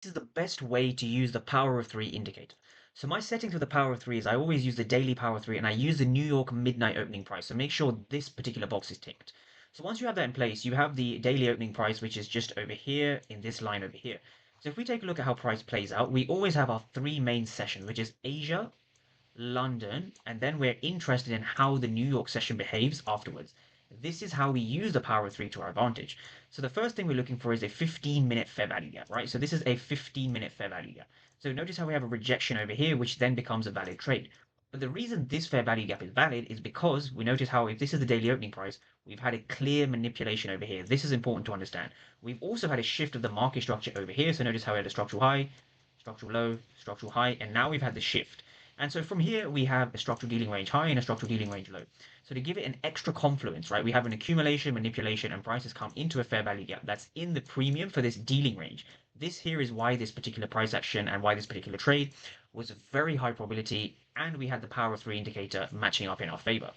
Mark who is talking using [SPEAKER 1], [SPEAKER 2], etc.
[SPEAKER 1] This is the best way to use the power of three indicator. So my settings for the power of three is I always use the daily power of three and I use the New York midnight opening price. So make sure this particular box is ticked. So once you have that in place, you have the daily opening price, which is just over here in this line over here. So if we take a look at how price plays out, we always have our three main sessions, which is Asia, London, and then we're interested in how the New York session behaves afterwards. This is how we use the power of three to our advantage. So the first thing we're looking for is a 15-minute fair value gap, right? So this is a 15-minute fair value gap. So notice how we have a rejection over here, which then becomes a valid trade. But the reason this fair value gap is valid is because we notice how if this is the daily opening price, we've had a clear manipulation over here. This is important to understand. We've also had a shift of the market structure over here. So notice how we had a structural high, structural low, structural high, and now we've had the shift. And so from here, we have a structural dealing range high and a structural dealing range low. So to give it an extra confluence, right, we have an accumulation, manipulation, and prices come into a fair value gap that's in the premium for this dealing range. This here is why this particular price action and why this particular trade was a very high probability, and we had the power of three indicator matching up in our favor.